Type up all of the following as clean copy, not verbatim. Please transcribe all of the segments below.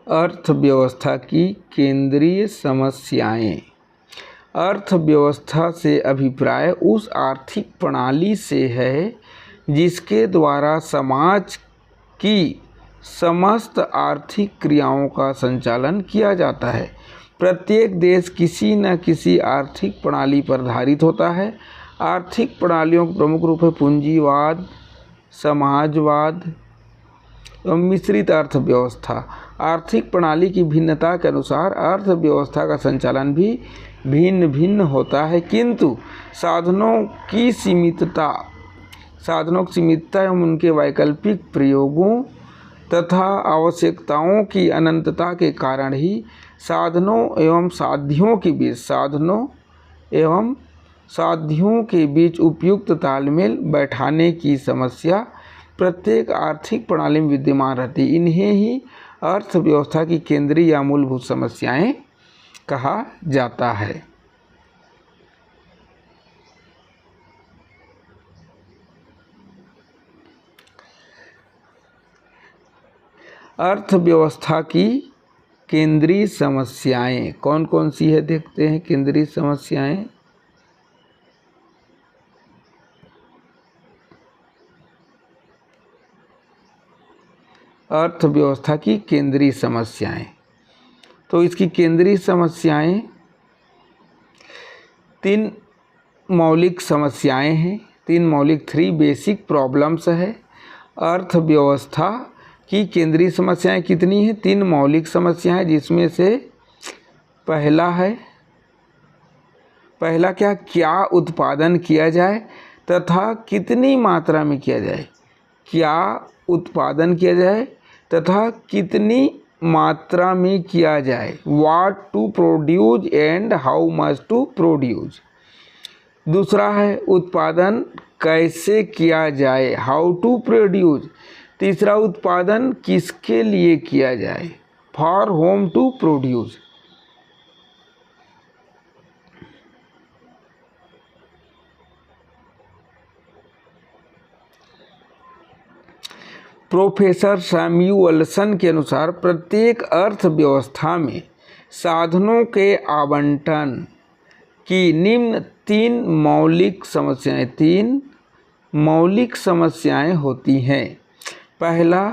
अर्थव्यवस्था की केंद्रीय समस्याएं। अर्थव्यवस्था से अभिप्राय उस आर्थिक प्रणाली से है जिसके द्वारा समाज की समस्त आर्थिक क्रियाओं का संचालन किया जाता है। प्रत्येक देश किसी न किसी आर्थिक प्रणाली पर आधारित होता है। आर्थिक प्रणालियों के प्रमुख रूप है पूंजीवाद, समाजवाद एवं मिश्रित अर्थव्यवस्था। आर्थिक प्रणाली की भिन्नता के अनुसार अर्थव्यवस्था का संचालन भी भिन्न भिन्न होता है, किंतु साधनों की सीमितता एवं उनके वैकल्पिक प्रयोगों तथा आवश्यकताओं की अनंतता के कारण ही साधनों एवं साध्यों के बीच उपयुक्त तालमेल बैठाने की समस्या प्रत्येक आर्थिक प्रणाली में विद्यमान रहती है। इन्हें ही अर्थव्यवस्था की केंद्रीय या मूलभूत समस्याएं कहा जाता है। अर्थव्यवस्था की केंद्रीय समस्याएं कौन कौन सी है, देखते हैं। केंद्रीय समस्याएं अर्थव्यवस्था की केंद्रीय समस्याएं, तो इसकी केंद्रीय समस्याएं 3 मौलिक समस्याएं हैं। 3 बेसिक प्रॉब्लम्स है। अर्थव्यवस्था की केंद्रीय समस्याएं कितनी हैं? 3 मौलिक समस्याएं, जिसमें से पहला क्या उत्पादन किया जाए तथा कितनी मात्रा में किया जाए। क्या उत्पादन किया जाए तथा कितनी मात्रा में किया जाए। What to produce and how much to produce. दूसरा है उत्पादन कैसे किया जाए, हाउ टू प्रोड्यूस। तीसरा उत्पादन किसके लिए किया जाए, for whom to produce. Professor Samuelson के अनुसार प्रत्येक अर्थव्यवस्था में साधनों के आवंटन की निम्न 3 मौलिक समस्याएं होती हैं। पहला,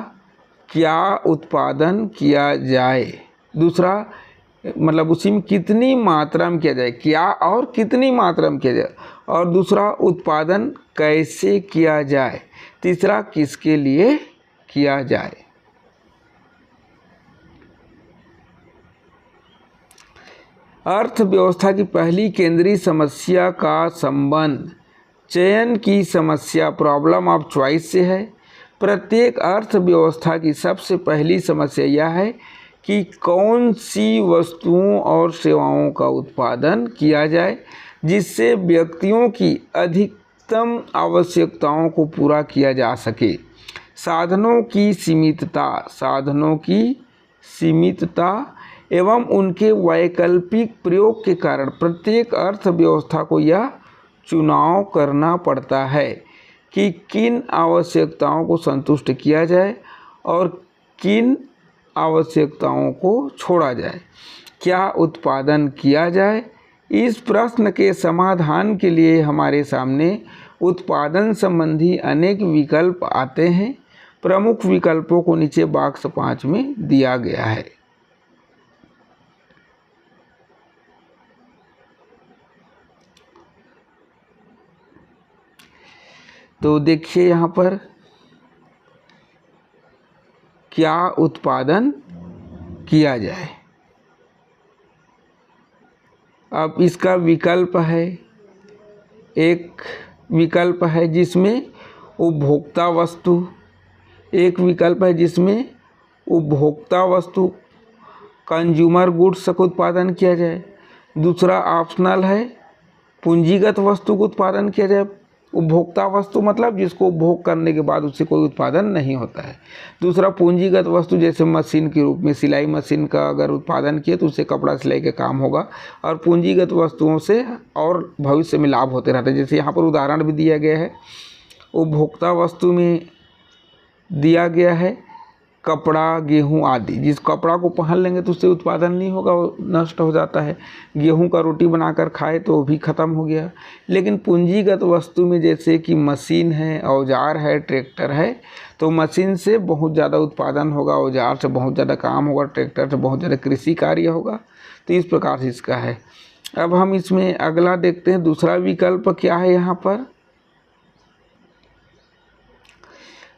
क्या उत्पादन किया जाए। दूसरा, मतलब उसी में कितनी मात्रा में किया जाए, क्या और कितनी मात्रा में किया जाए। और दूसरा, उत्पादन कैसे किया जाए। तीसरा, किसके लिए किया जाए। अर्थव्यवस्था की पहली केंद्रीय समस्या का संबंध चयन की समस्या, प्रॉब्लम ऑफ चॉइस से है। प्रत्येक अर्थव्यवस्था की सबसे पहली समस्या यह है कि कौन सी वस्तुओं और सेवाओं का उत्पादन किया जाए जिससे व्यक्तियों की अधिकतम आवश्यकताओं को पूरा किया जा सके। साधनों की सीमितता एवं उनके वैकल्पिक प्रयोग के कारण प्रत्येक अर्थव्यवस्था को यह चुनाव करना पड़ता है कि किन आवश्यकताओं को संतुष्ट किया जाए और किन आवश्यकताओं को छोड़ा जाए। क्या उत्पादन किया जाए। इस प्रश्न के समाधान के लिए हमारे सामने उत्पादन संबंधी अनेक विकल्प आते हैं। प्रमुख विकल्पों को नीचे बॉक्स 5 में दिया गया है। तो देखिए यहाँ पर, क्या उत्पादन किया जाए। अब इसका विकल्प है, एक विकल्प है जिसमें उपभोक्ता वस्तु, एक विकल्प है जिसमें उपभोक्ता वस्तु कंज्यूमर गुड्स का उत्पादन किया जाए। दूसरा ऑप्शनल है पूंजीगत वस्तु का उत्पादन किया जाए। उपभोक्ता वस्तु मतलब जिसको उपभोग करने के बाद उससे कोई उत्पादन नहीं होता है। दूसरा पूंजीगत वस्तु, जैसे मशीन के रूप में सिलाई मशीन का अगर उत्पादन किए तो उससे कपड़ा सिलाई का काम होगा। और पूंजीगत वस्तुओं से और भविष्य में लाभ होते रहते हैं। जैसे यहाँ पर उदाहरण भी दिया गया है। उपभोक्ता वस्तु में दिया गया है कपड़ा, गेहूं आदि। जिस कपड़ा को पहन लेंगे तो उससे उत्पादन नहीं होगा, वो नष्ट हो जाता है। गेहूं का रोटी बनाकर खाए तो वो भी ख़त्म हो गया। लेकिन पूंजीगत वस्तु में जैसे कि मशीन है, औजार है, ट्रैक्टर है, तो मशीन से बहुत ज़्यादा उत्पादन होगा, औजार से बहुत ज़्यादा काम होगा, ट्रैक्टर से बहुत ज़्यादा कृषि कार्य होगा। तो इस प्रकार से इसका है। अब हम इसमें अगला देखते हैं, दूसरा विकल्प क्या है। यहाँ पर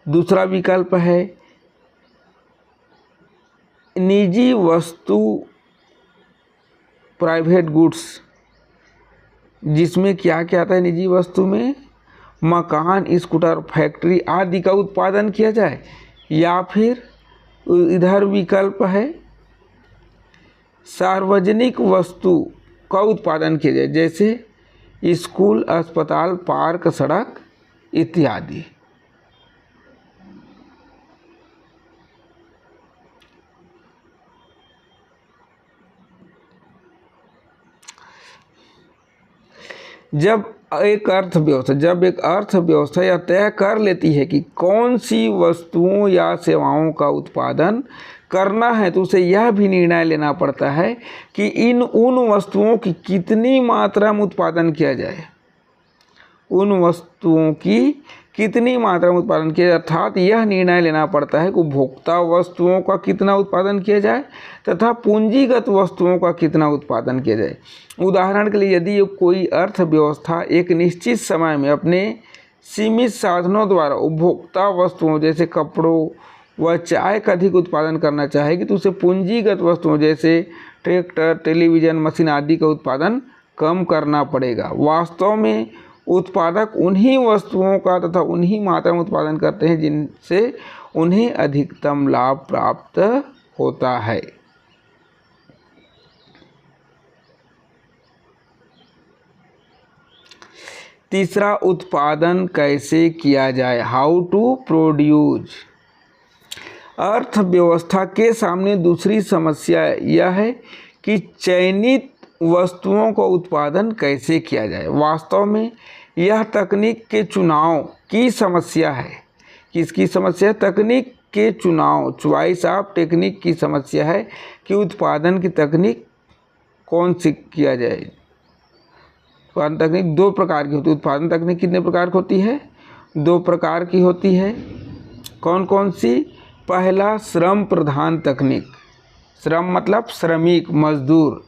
दूसरा विकल्प है निजी वस्तु, प्राइवेट गुड्स, जिसमें क्या क्या आता है निजी वस्तु में, मकान, स्कूटर, फैक्ट्री आदि का उत्पादन किया जाए। या फिर इधर विकल्प है सार्वजनिक वस्तु का उत्पादन किया जाए, जैसे स्कूल, अस्पताल, पार्क, सड़क इत्यादि। जब एक अर्थव्यवस्था यह तय कर लेती है कि कौन सी वस्तुओं या सेवाओं का उत्पादन करना है, तो उसे यह भी निर्णय लेना पड़ता है कि उन वस्तुओं की कितनी मात्रा में उत्पादन किया जाए। उन वस्तुओं की कितनी मात्रा में उत्पादन किया जाए, अर्थात यह निर्णय लेना पड़ता है कि उपभोक्ता वस्तुओं का कितना उत्पादन किया जाए तथा पूंजीगत वस्तुओं का कितना उत्पादन किया जाए। उदाहरण के लिए, यदि कोई अर्थव्यवस्था एक निश्चित समय में अपने सीमित साधनों द्वारा उपभोक्ता वस्तुओं जैसे कपड़ों व चाय का अधिक उत्पादन करना चाहेगी, तो उसे पूंजीगत वस्तुओं जैसे ट्रैक्टर, टेलीविज़न, मशीन आदि का उत्पादन कम करना पड़ेगा। वास्तव में उत्पादक उन्हीं वस्तुओं का तथा उन्हीं मात्रा में उत्पादन करते हैं जिनसे उन्हें अधिकतम लाभ प्राप्त होता है। तीसरा, उत्पादन कैसे किया जाए, हाउ टू प्रोड्यूस। अर्थव्यवस्था के सामने दूसरी समस्या यह है कि चयनित वस्तुओं का उत्पादन कैसे किया जाए। वास्तव में यह तकनीक के चुनाव की समस्या है। किसकी समस्या है? तकनीक के चुनाव, चॉइस ऑफ टेक्निक की समस्या है कि उत्पादन की तकनीक कौन सी किया जाए। उत्पादन तकनीक दो प्रकार की होती है। उत्पादन तकनीक कितने प्रकार की होती है? दो प्रकार की होती है। कौन कौन सी? पहला, श्रम प्रधान तकनीक। श्रम मतलब श्रमिक, मजदूर,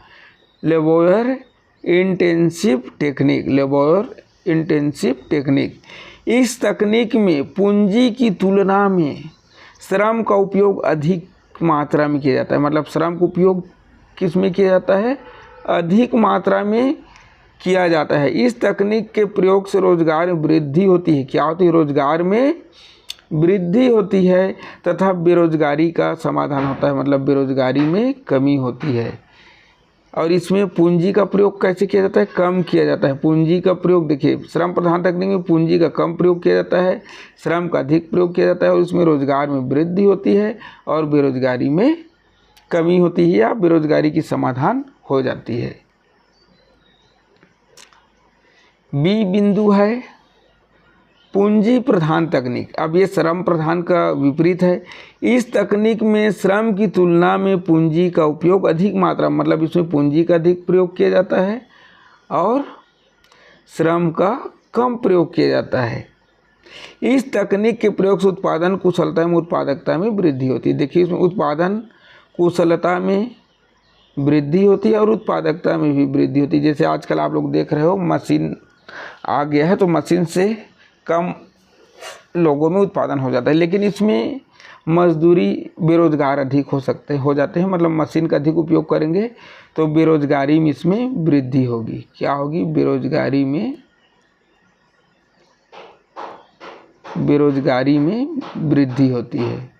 labour intensive technique, labour intensive technique. इस तकनीक में पूंजी की तुलना में श्रम का उपयोग अधिक मात्रा में किया जाता है। मतलब श्रम का उपयोग किस में किया जाता है? अधिक मात्रा में किया जाता है। इस तकनीक के प्रयोग से रोजगार में वृद्धि होती है। क्या होती है? रोजगार में वृद्धि होती है तथा बेरोजगारी का समाधान होता है, मतलब बेरोजगारी में कमी होती है। और इसमें पूंजी का प्रयोग कैसे किया जाता है? कम किया जाता है। पूंजी का प्रयोग देखिए, श्रम प्रधान तकनीक में पूंजी का कम प्रयोग किया जाता है, श्रम का अधिक प्रयोग किया जाता है, और इसमें रोजगार में वृद्धि होती है और बेरोजगारी में कमी होती है या बेरोजगारी की समाधान हो जाती है। बी बिंदु है पूंजी प्रधान तकनीक। अब ये श्रम प्रधान का विपरीत है। इस तकनीक में श्रम की तुलना में पूंजी का उपयोग अधिक मात्रा, मतलब इसमें पूंजी का अधिक प्रयोग किया जाता है और श्रम का कम प्रयोग किया जाता है। इस तकनीक के प्रयोग से उत्पादन कुशलता में, उत्पादकता में वृद्धि होती है। देखिए, इसमें उत्पादन कुशलता में वृद्धि होती है और उत्पादकता में भी वृद्धि होती है। जैसे आजकल आप लोग देख रहे हो, मशीन आ गया है तो मशीन से कम लोगों में उत्पादन हो जाता है, लेकिन इसमें मजदूरी, बेरोजगार अधिक हो जाते हैं। मतलब मशीन का अधिक उपयोग करेंगे तो बेरोजगारी में इसमें वृद्धि होगी। क्या होगी? बेरोजगारी में वृद्धि होती है।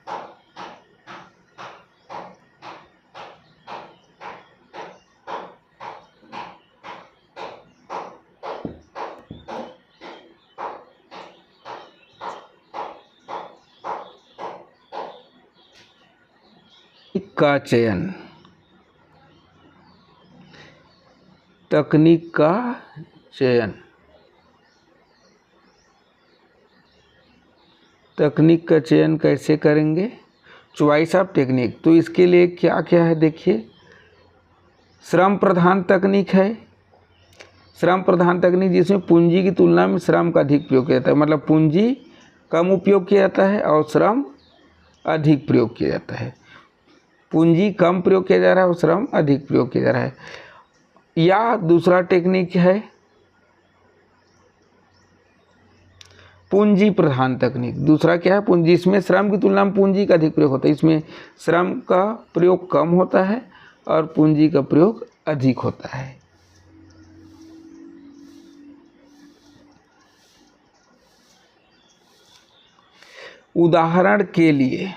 का चयन, तकनीक का चयन। तकनीक का चयन कैसे करेंगे? Choice of technique. तो इसके लिए क्या क्या है देखिए, श्रम प्रधान तकनीक है। श्रम प्रधान तकनीक जिसमें पूंजी की तुलना में श्रम का अधिक प्रयोग किया जाता है, मतलब पूंजी कम उपयोग किया जाता है और श्रम अधिक प्रयोग किया जाता है। पूंजी कम प्रयोग किया जा रहा है और श्रम अधिक प्रयोग किया जा रहा है। या दूसरा टेक्निक है पूंजी प्रधान तकनीक। दूसरा क्या है, पूंजी, इसमें श्रम की तुलना में पूंजी का अधिक प्रयोग होता है। इसमें श्रम का प्रयोग कम होता है और पूंजी का प्रयोग अधिक होता है। उदाहरण के लिए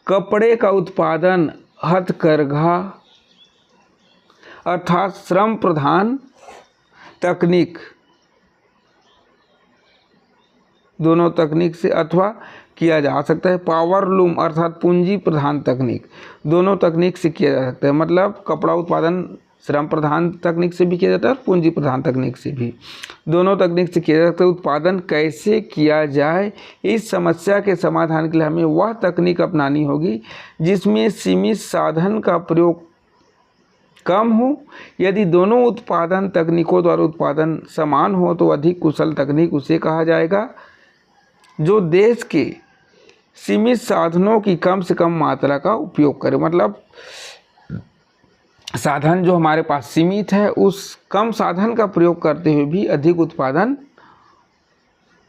कपड़े का उत्पादन हथकरघा अर्थात श्रम प्रधान तकनीक, दोनों तकनीक से अथवा किया जा सकता है। पावर लूम अर्थात पूंजी प्रधान तकनीक, दोनों तकनीक से किया जा सकता है। मतलब कपड़ा उत्पादन श्रम प्रधान तकनीक से भी किया जाता है और पूंजी प्रधान तकनीक से भी, दोनों तकनीक से किया जा सकता है। उत्पादन कैसे किया जाए, इस समस्या के समाधान के लिए हमें वह तकनीक अपनानी होगी जिसमें सीमित साधन का प्रयोग कम हो। यदि दोनों उत्पादन तकनीकों द्वारा उत्पादन समान हो तो अधिक कुशल तकनीक उसे कहा जाएगा जो देश के सीमित साधनों की कम से कम मात्रा का उपयोग करे। मतलब साधन जो हमारे पास सीमित है, उस कम साधन का प्रयोग करते हुए भी अधिक उत्पादन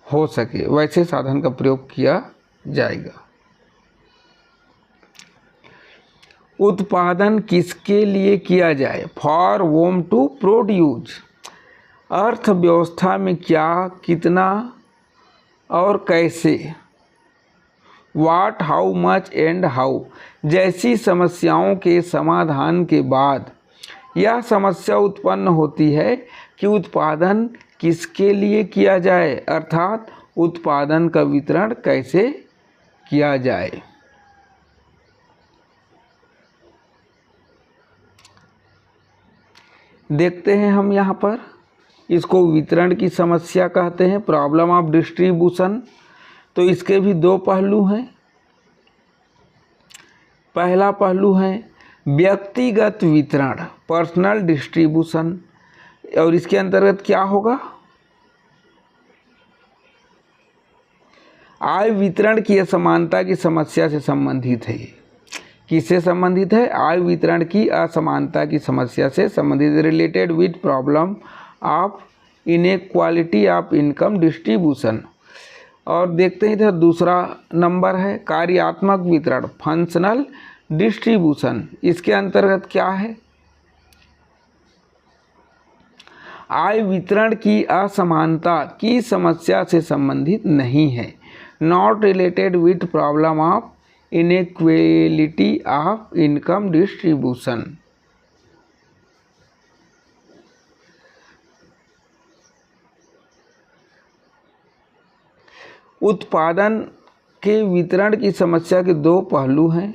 हो सके, वैसे साधन का प्रयोग किया जाएगा। उत्पादन किसके लिए किया जाए, फॉर वोम टू प्रोड्यूस, अर्थव्यवस्था में क्या, कितना और कैसे, वाट, हाउ मच एंड हाउ जैसी समस्याओं के समाधान के बाद यह समस्या उत्पन्न होती है कि उत्पादन किसके लिए किया जाए, अर्थात उत्पादन का वितरण कैसे किया जाए। देखते हैं हम यहाँ पर, इसको वितरण की समस्या कहते हैं, प्रॉब्लम ऑफ डिस्ट्रीब्यूशन। तो इसके भी दो पहलू हैं। पहला पहलू है व्यक्तिगत वितरण, पर्सनल डिस्ट्रीब्यूशन, और इसके अंतर्गत क्या होगा, आय वितरण की असमानता की समस्या से संबंधित है। किससे संबंधित है, आय वितरण की असमानता की समस्या से संबंधित, related with problem of inequality of income distribution. और देखते हैं इधर दूसरा नंबर है कार्यात्मक वितरण, फंक्शनल डिस्ट्रीब्यूशन। इसके अंतर्गत क्या है, आय वितरण की असमानता की समस्या से संबंधित नहीं है, not related with problem of inequality of income distribution. उत्पादन के वितरण की समस्या के दो पहलू हैं।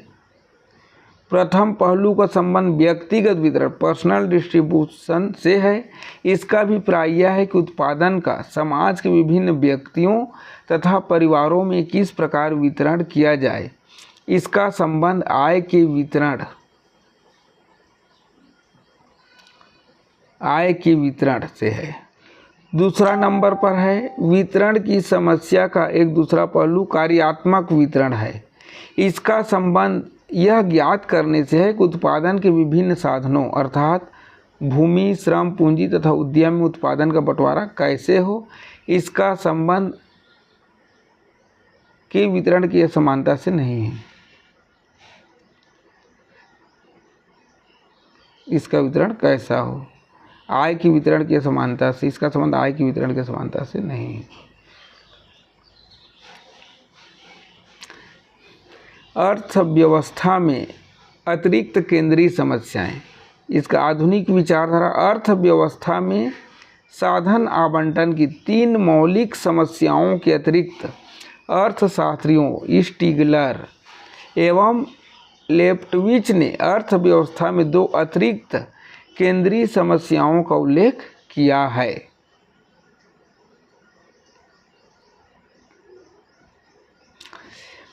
प्रथम पहलू का संबंध व्यक्तिगत वितरण, पर्सनल डिस्ट्रीब्यूशन से है। इसका अभिप्राय यह है कि उत्पादन का समाज के विभिन्न व्यक्तियों तथा परिवारों में किस प्रकार वितरण किया जाए। इसका संबंध आय के वितरण से है। दूसरा नंबर पर है वितरण की समस्या का एक दूसरा पहलू कार्यात्मक वितरण है। इसका संबंध यह ज्ञात करने से है कि उत्पादन के विभिन्न साधनों अर्थात भूमि, श्रम, पूंजी तथा उद्यम में उत्पादन का बंटवारा कैसे हो। इसका संबंध के वितरण की असमानता से नहीं है, इसका वितरण कैसा हो, आय की वितरण की असमानता से, इसका संबंध आय की वितरण की असमानता से नहीं है। अर्थव्यवस्था में अतिरिक्त केंद्रीय समस्याएं, इसका आधुनिक विचारधारा अर्थव्यवस्था में साधन आवंटन की तीन मौलिक समस्याओं के अतिरिक्त अर्थशास्त्रियों स्टीगलर एवं लेफ्टविच ने अर्थव्यवस्था में दो अतिरिक्त केंद्रीय समस्याओं का उल्लेख किया है।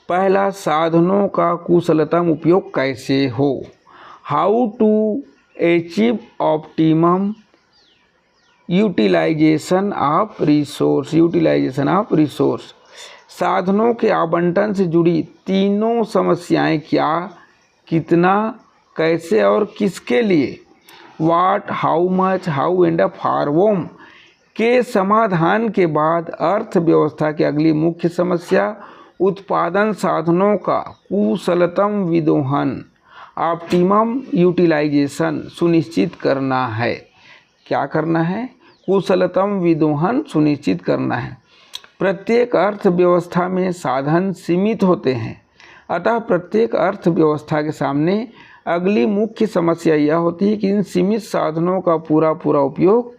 पहला, साधनों का कुशलतम उपयोग कैसे हो। How to achieve optimum utilisation of resource. साधनों के आवंटन से जुड़ी तीनों समस्याएं क्या, कितना, कैसे और किसके लिए, what, how much, how and for whom के समाधान के बाद अर्थव्यवस्था की अगली मुख्य समस्या उत्पादन साधनों का कुशलतम विदोहन ऑप्टिमम यूटिलाइजेशन सुनिश्चित करना है। क्या करना है? कुशलतम विदोहन सुनिश्चित करना है। प्रत्येक अर्थव्यवस्था में साधन सीमित होते हैं, अतः प्रत्येक अर्थव्यवस्था के सामने अगली मुख्य समस्या यह होती है कि इन सीमित साधनों का पूरा उपयोग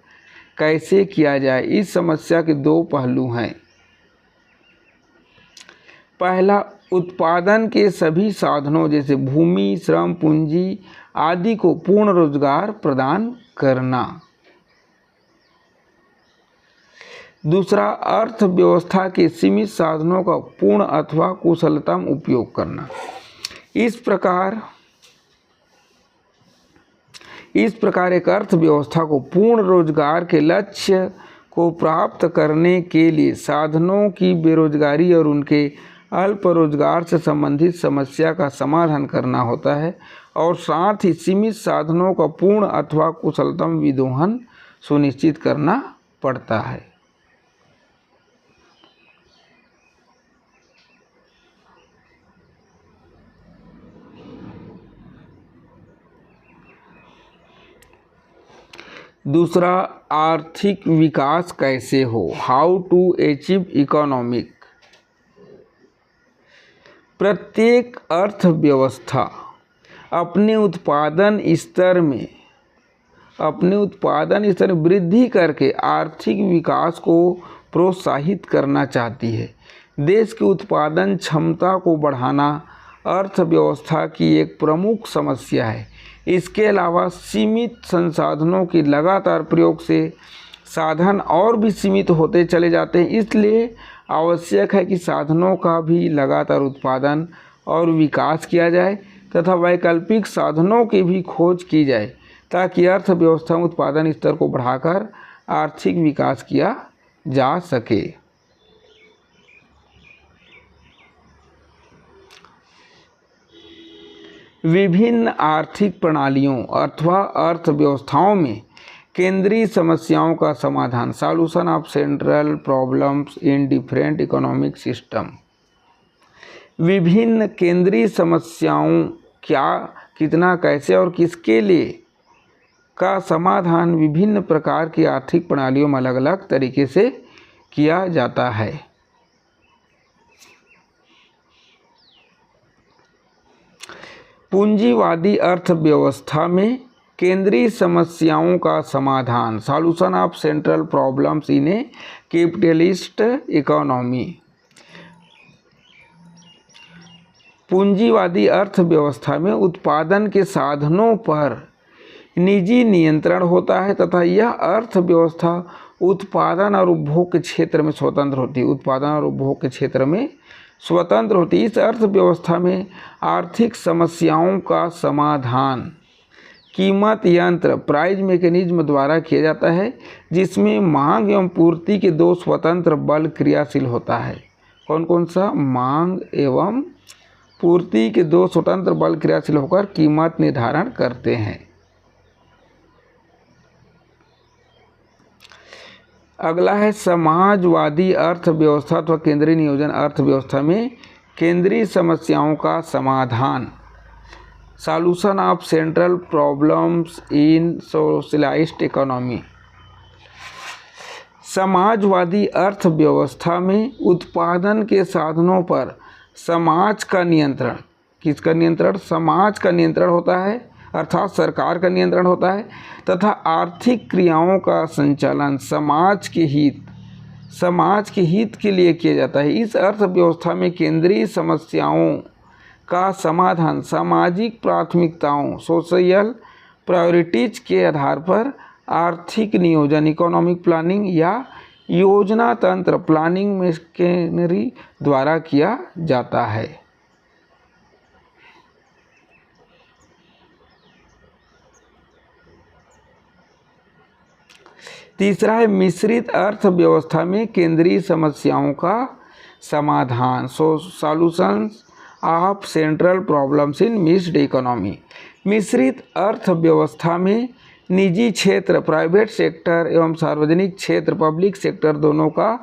कैसे किया जाए। इस समस्या के दो पहलू हैं। पहला, उत्पादन के सभी साधनों जैसे भूमि, श्रम, पूंजी आदि को पूर्ण रोजगार प्रदान करना। दूसरा, अर्थव्यवस्था के सीमित साधनों का पूर्ण अथवा कुशलतम उपयोग करना। इस प्रकार एक अर्थव्यवस्था को पूर्ण रोजगार के लक्ष्य को प्राप्त करने के लिए साधनों की बेरोजगारी और उनके अल्प रोजगार से संबंधित समस्या का समाधान करना होता है और साथ ही सीमित साधनों का पूर्ण अथवा कुशलतम विदोहन सुनिश्चित करना पड़ता है। दूसरा, आर्थिक विकास कैसे हो। How to achieve economic. प्रत्येक अर्थव्यवस्था अपने उत्पादन स्तर में वृद्धि करके आर्थिक विकास को प्रोत्साहित करना चाहती है। देश की उत्पादन क्षमता को बढ़ाना अर्थव्यवस्था की एक प्रमुख समस्या है। इसके अलावा सीमित संसाधनों के लगातार प्रयोग से साधन और भी सीमित होते चले जाते हैं। इसलिए आवश्यक है कि साधनों का भी लगातार उत्पादन और विकास किया जाए तथा वैकल्पिक साधनों की भी खोज की जाए ताकि अर्थव्यवस्था में उत्पादन स्तर को बढ़ाकर आर्थिक विकास किया जा सके। विभिन्न आर्थिक प्रणालियों अथवा अर्थव्यवस्थाओं में केंद्रीय समस्याओं का समाधान। Solution of central problems in different economic system. विभिन्न केंद्रीय समस्याओं क्या, कितना, कैसे और किसके लिए का समाधान विभिन्न प्रकार की आर्थिक प्रणालियों में अलग अलग तरीके से किया जाता है। पूंजीवादी अर्थव्यवस्था में केंद्रीय समस्याओं का समाधान। Solution of central problems in A capitalist economy. पूंजीवादी अर्थव्यवस्था में उत्पादन के साधनों पर निजी नियंत्रण होता है तथा यह अर्थव्यवस्था उत्पादन और उपभोग के क्षेत्र में स्वतंत्र होती है। इस अर्थव्यवस्था में आर्थिक समस्याओं का समाधान कीमत यंत्र प्राइस मैकेनिज्म द्वारा किया जाता है, जिसमें मांग एवं पूर्ति के दो स्वतंत्र बल क्रियाशील होता है। कौन कौन सा? मांग एवं पूर्ति के दो स्वतंत्र बल क्रियाशील होकर कीमत निर्धारण करते हैं। अगला है समाजवादी अर्थव्यवस्था अथवा केंद्रीय नियोजन अर्थव्यवस्था में केंद्रीय समस्याओं का समाधान। Solution of central problems in socialist economy. Samajwadi अर्थव्यवस्था में उत्पादन के साधनों पर समाज का नियंत्रण, किसका नियंत्रण? समाज का नियंत्रण होता है, अर्थात सरकार का नियंत्रण होता है तथा आर्थिक क्रियाओं का संचालन समाज के हित के लिए किया जाता है। इस अर्थव्यवस्था में केंद्रीय समस्याओं का समाधान सामाजिक प्राथमिकताओं सोशल प्रायोरिटीज के आधार पर आर्थिक नियोजन इकोनॉमिक प्लानिंग या योजना तंत्र प्लानिंग मशीनरी द्वारा किया जाता है। तीसरा है मिश्रित अर्थव्यवस्था में केंद्रीय समस्याओं का समाधान, solutions of central problems in mixed economy. मिश्रित अर्थव्यवस्था में निजी क्षेत्र प्राइवेट सेक्टर एवं सार्वजनिक क्षेत्र पब्लिक सेक्टर दोनों का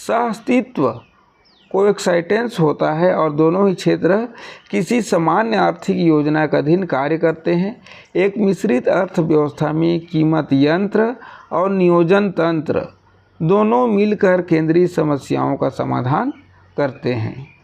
सहअस्तित्व कोएक्साइटेंस होता है और दोनों ही क्षेत्र किसी सामान्य आर्थिक योजना के अधीन कार्य करते हैं। एक मिश्रित अर्थव्यवस्था में कीमत यंत्र और नियोजन तंत्र दोनों मिलकर केंद्रीय समस्याओं का समाधान करते हैं।